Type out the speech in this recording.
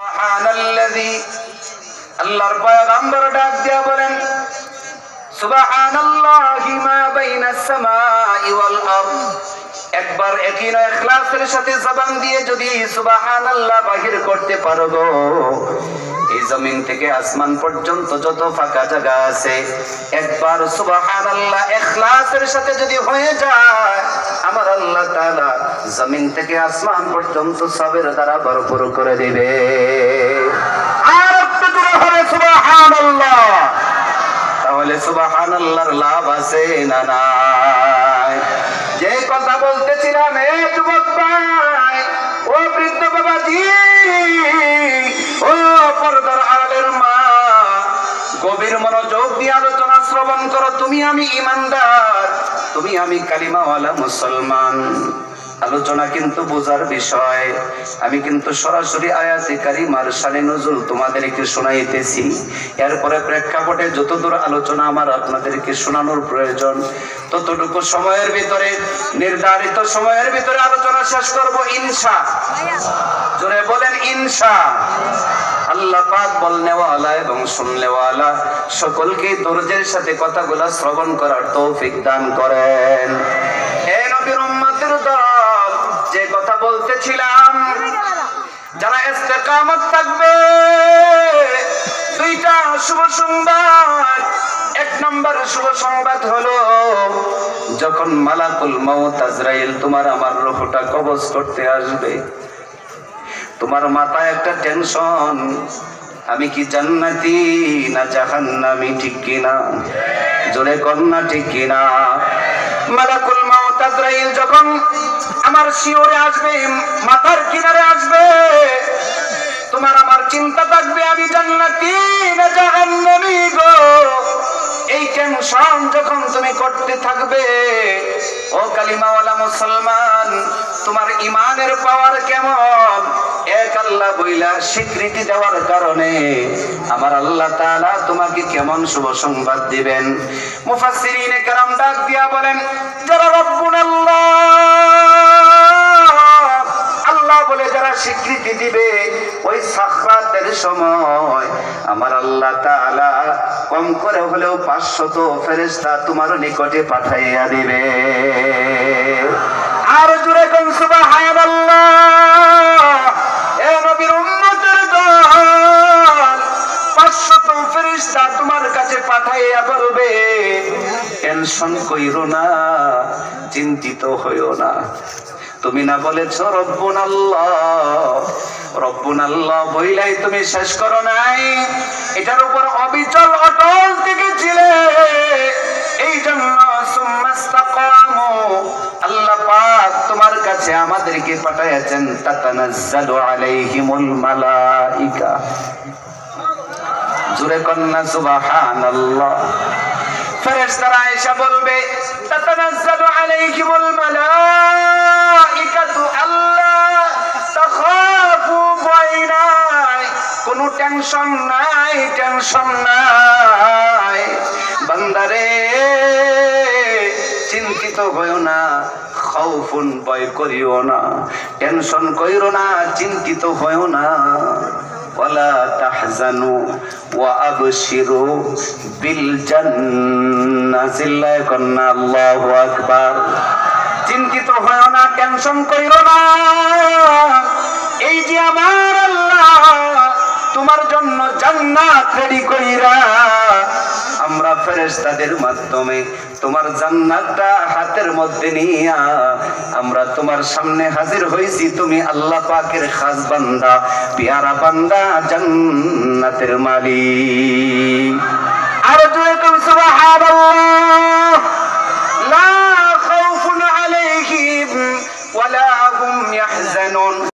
সুবহানাল্লাযী আল্লাহর পয়গম্বর ডাক দিয়া বলেন সুবহানাল্লাহি মা বাইনাস সামাই ওয়াল আরদ। একবার ইয়াকিন ও ইখলাসের সাথে জবান দিয়ে যদি সুবহানাল্লাহ বাহির করতে পারো গো, এই জমিন থেকে আসমান পর্যন্ত যত ফাঁকা জায়গা আছে একবার সুবহানাল্লাহ ইখলাসের সাথে যদি হয়ে যায়, আমার আল্লাহ তাআলা জমিন থেকে আসমান পর্যন্ত সবের দ্বারা ভরপুর করে দিবে। আর একটু জোরে হবে সুবহানাল্লাহ। তাহলে সুবহানাল্লাহর লাভ আছে না নাই? যে কথা বলতেছিলাম, এ যুবক ভাই, ও বৃদ্ধ বাবাজি, ও পর্দার আড়ালের মা, গভীর মনোযোগ দিয়ে আলোচনা শ্রবণ করো। তুমি আমি ঈমানদার, তুমি আমি কালিমাওয়ালা মুসলমান। আলোচনা কিন্তু বোঝার বিষয়। আমি কিন্তু সরাসরি আয়াতে কারিমার শানে নজুল তোমাদেরকে শোনাইতেছি। এরপরে প্রেক্ষাপটে যতদূর আলোচনা আমার আপনাদেরকে শোনানোর প্রয়োজন, ততটুকু সময়ের ভিতরে, নির্ধারিত সময়ের ভিতরে আলোচনা শেষ করব ইনশাআল্লাহ। জোরে বলেন ইনশাআল্লাহ। আল্লাহ পাক বলনেওয়ালা এবং শুননেওয়ালা সকলকে ধৈর্যের সাথে কথাগুলো শ্রবণ করার তৌফিক দান করেন। হে নবীর উম্মতের দল, যে কথা বলতেছিলাম, যারা ইস্তেকামত থাকবে, দুইটা শুভ সংবাদ। এক নম্বর শুভ সংবাদ হলো, যখন মালাকুল মউত আজরাইল তোমার আমার রূহটা কবজ করতে আসবে, তোমার মাথায় একটা টেনশন, আমি কি জান্নাতি না জাহান্নামী, ঠিক কিনা? জোরে কন্যা ঠিক কিনা? মালাকুল মউত আজরাইল যখন আমার শিওরে আসবে, মাথার কিনারে আসবে, তোমার আমার চিন্তা থাকবে আমি জান্নাতি না জাহান্নামী গো। এই টেনশন যখন তুমি করতে থাকবে, ও কালিমাওয়ালা মুসলমান, তোমার ইমানের পাওয়ার কেমন? এক আল্লাহ বইলা স্বীকৃতি দেওয়ার কারণে আমার আল্লাহ তাআলা তোমাকে কেমন শুভ সংবাদ দিবেন। মুফাসসিরিনে কেরাম ডাক দিয়া বলেন, যারা রব্বুনাল্লাহ আল্লাহ বলে যারা স্বীকৃতি দিবে, ওই সাখরাতের সময় আমার আল্লাহ তাআলা কম করে হলেও 500 ফেরেশতা তোমার নিকটে পাঠাইয়া দিবে। আর জোরে কোন সুবহানাল্লাহ। এ নবীর উম্মতের দল, 500 ফেরেশতা তোমার কাছে পাঠাইয়া বলবে, টেনশন কইরো না, চিন্তিত হইও না। তুমি না বলেছ রব্বুনাল্লাহ, রব্বুনাল্লাহ বইলাই তুমি শেষ করো নাই, এটার উপর অবিচল অটল থেকেছিলে। এই জন্য সুম্মাস্তাকামু, আল্লাহ পাক তোমার কাছে আমাদেরকে পাঠাইয়াছেন, তাতানাজ্জালু আলাইহিমুল মালাইকা। জোরে কন্না সুবহানাল্লাহ। ফেরেশতারা এসে বলবে, তাতানাজ্জালু আলাইহিমুল মালাইকাতু আল্লাহ তাখাফু, ভয় নাই, কোনো টেনশন নাই, টেনশন নাই। বান্দারে চিন্তিত হইও না, খাউফুন ভয় করিও না, টেনশন কইরো না, চিন্তিত হইও না। ওয়ালা তাহজানু ওয়া আবশিরু বিল জান্নাতিল্লাহি কন্না আল্লাহু আকবার। চিন্তিত হইও না, টেনশন কইরো না। এই যে আমার আল্লাহ তোমার জন্য জান্নাত রেডি কইরা, আমরা ফেরেশতাদের মাধ্যমে তোমার জান্নাতটা হাতের মধ্যে নিয়া আমরা তোমার সামনে হাজির হইছি। তুমি আল্লাহ পাকের খাস বান্দা, পিয়ারা বান্দা, জান্নাতের মালিক। আর জোরে কোন সুবহানাল্লাহ।